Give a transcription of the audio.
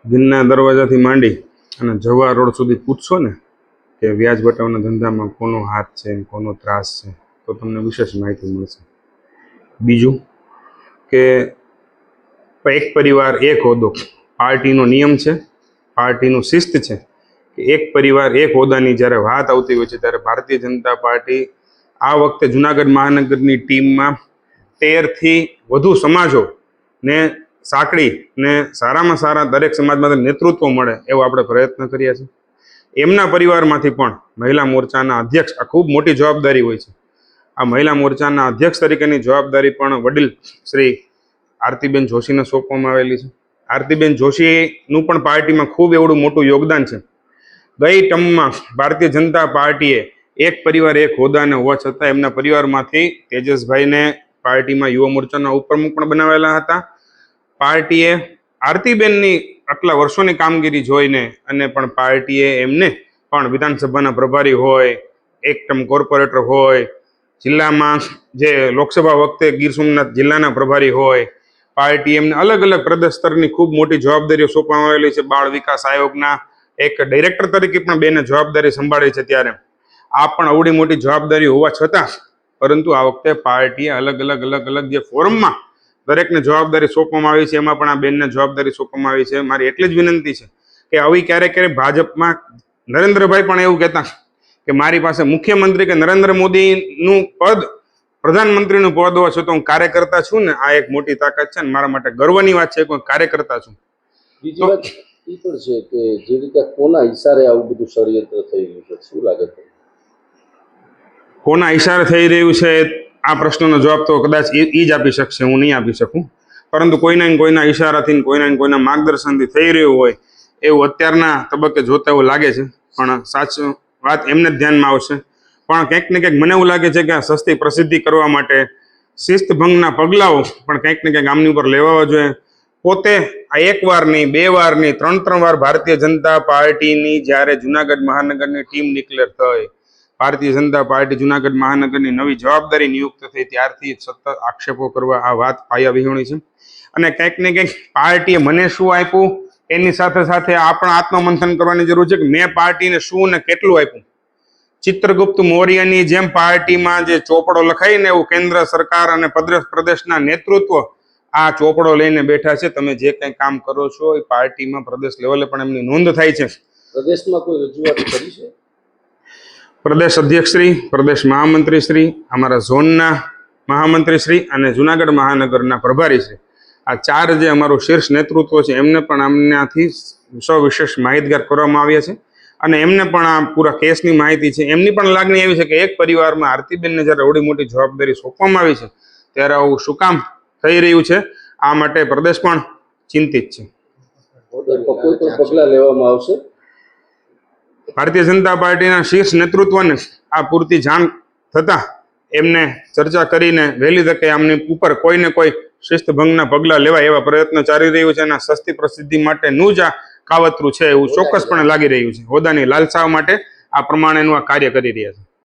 ગિરના દરવાજાથી માંડી અને જવા રોડ સુધી પૂછશો ને કે વ્યાજ બટાવના ધંધામાં કોનો હાથ છે કોનો ત્રાસ છે તો તમને વિશેષ માહિતી મળશે. બીજું કે એક પરિવાર એક હોદ્દો પાર્ટીનો નિયમ છે, પાર્ટીનું શિસ્ત છે કે એક પરિવાર એક હોદ્દાની જ્યારે વાત આવતી હોય છે ત્યારે ભારતીય જનતા પાર્ટી આ વખતે જુનાગઢ મહાનગરની ટીમમાં 13થી વધુ સમાજોને સાંકળી ને સારામાં સારા દરેક સમાજમાંથી નેતૃત્વ મળે એવો આપણે પ્રયત્ન કર્યા છે. એમના પરિવારમાંથી પણ મહિલા મોરચાના અધ્યક્ષ, આ ખૂબ મોટી જવાબદારી હોય છે. આ મહિલા મોરચાના અધ્યક્ષ તરીકેની જવાબદારી પણ વડીલ શ્રી આરતીબેન જોશીને સોંપવામાં આવેલી છે. આરતીબેન જોશીનું પણ પાર્ટીમાં ખૂબ એવડું મોટું યોગદાન છે. ગઈ ટર્મમાં ભારતીય જનતા પાર્ટીએ એક પરિવાર એક હોદ્દાને હોવા છતાં એમના પરિવારમાંથી તેજસભાઈને પાર્ટીમાં યુવા મોરચાના ઉપપ્રમુખ પણ બનાવેલા હતા. પાર્ટીએ આરતીબેનની આટલા વર્ષોની કામગીરી જોઈને અને પણ પાર્ટીએ એમને પણ વિધાનસભાના પ્રભારી હોય, એક ટર્મ કોર્પોરેટર હોય, જિલ્લામાં જે લોકસભા વખતે ગીર સોમનાથ જિલ્લાના પ્રભારી હોય, પાર્ટી એમને અલગ અલગ પ્રદેશ સ્તરની ખૂબ મોટી જવાબદારીઓ સોંપવામાં આવેલી છે. બાળ વિકાસ આયોગના એક ડાયરેક્ટર તરીકે પણ બેને જવાબદારી સંભાળી છે. ત્યારે આ પણ અવડી મોટી જવાબદારી હોવા છતાં પરંતુ આ વખતે પાર્ટીએ અલગ અલગ જે ફોરમમાં દરેકને જવાબદારી સોંપવામાં આવી છે એમાં પણ આ બેનને જવાબદારી સોંપવામાં આવી છે. મારી એટલી જ વિનંતી છે કે આવી ક્યારેક ભાજપમાં નરેન્દ્રભાઈ પણ એવું કહેતા કે મારી પાસે મુખ્યમંત્રી કે નરેન્દ્ર મોદીનું પદ, પ્રધાનમંત્રીનું પદ હોવા છતાં હું કાર્યકર્તા છું ને આ એક મોટી તાકાત છે ને મારા માટે ગર્વની વાત છે કે હું કાર્યકર્તા છું. બીજી વાત એ પણ છે કે જે રીતે કોના ઈશારે આવું બધું ષડયંત્ર થઈ રહ્યું છે, શું લાગે છે? કોના ઈશારે થઈ રહ્યું છે આ પ્રશ્નનો જવાબ તો કદાચ એ જ આપી શકશે, હું નહીં આપી શકું. પરંતુ કોઈના ઈશારાથી કોઈના માર્ગદર્શનથી થઈ રહ્યું હોય એવું અત્યારના તબક્કે જોતા એવું લાગે છે. પણ સાચું વાત એમને જ ધ્યાનમાં આવશે. પણ કંઈક ને કંઈક મને એવું લાગે છે કે આ સસ્તી પ્રસિદ્ધિ કરવા માટે શિસ્તભંગના પગલાઓ પણ કંઈક ને કંઈક આમની ઉપર લેવા જોઈએ. પોતે આ એક વાર નહીં, બે વાર નહીં, ત્રણ વાર ભારતીય જનતા પાર્ટીની જ્યારે જુનાગઢ મહાનગરની ટીમ ડિક્લેર થઈ, ભારતીય જનતા પાર્ટી જુનાગઢ મહાનગરની નવી જવાબદારી નિયુક્ત થઈ ત્યારથી સતત આક્ષેપો કરવા આ વાત પાયા વિહોણી છે. અને કંઈક ને કંઈક પાર્ટીએ મને શું આપ્યું એની સાથે સાથે આ પણ આત્મમંથન કરવાની જરૂર છે કે મેં પાર્ટીને શું ને કેટલું આપ્યું. ચિત્રગુપ્ત મૌર્યની જેમ પાર્ટીમાં જે ચોપડો લખાઈને એવું કેન્દ્ર સરકાર અને પ્રદેશના નેતૃત્વ આ ચોપડો લઈને બેઠા છે. તમે જે કંઈ કામ કરો છો એ પાર્ટીમાં પ્રદેશ લેવલે પણ એમની નોંધ થાય છે. પ્રદેશમાં કોઈ રજૂઆત કરી છે? પ્રદેશ અધ્યક્ષશ્રી, પ્રદેશ મહામંત્રીશ્રી, અમારા ઝોનના મહામંત્રીશ્રી અને જુનાગઢ મહાનગરના પ્રભારીશ્રી, આ ચાર જે અમારું શીર્ષ નેતૃત્વ છે એમને પણ આમનાથી સવિશેષ માહિતગાર કરવામાં આવ્યા છે. અને એમને પણ આ પૂરા કેસની માહિતી છે. એમની પણ લાગણી એવી છે કે એક પરિવારમાં આરતીબેનને જ્યારે એવડી મોટી જવાબદારી સોંપવામાં આવી છે ત્યારે આવું શું કામ થઈ રહ્યું છે, આ માટે પ્રદેશ પણ ચિંતિત છે. કોઈ પણ પગલાં લેવામાં આવશે? ભારતીય જનતા પાર્ટીના શીર્ષ નેતૃત્વને આ પૂરતી જાણ થતા એમને ચર્ચા કરીને વહેલી તકે આમની ઉપર કોઈને કોઈ શિસ્તભંગના પગલાં લેવાય એવા પ્રયત્નો ચાલી રહ્યું છે. અને સસ્તી પ્રસિદ્ધિ માટેનું જ આ કાવતરું છે એવું ચોક્કસપણે લાગી રહ્યું છે. હોદ્દાની લાલસા માટે આ પ્રમાણેનું આ કાર્ય કરી રહ્યા છે.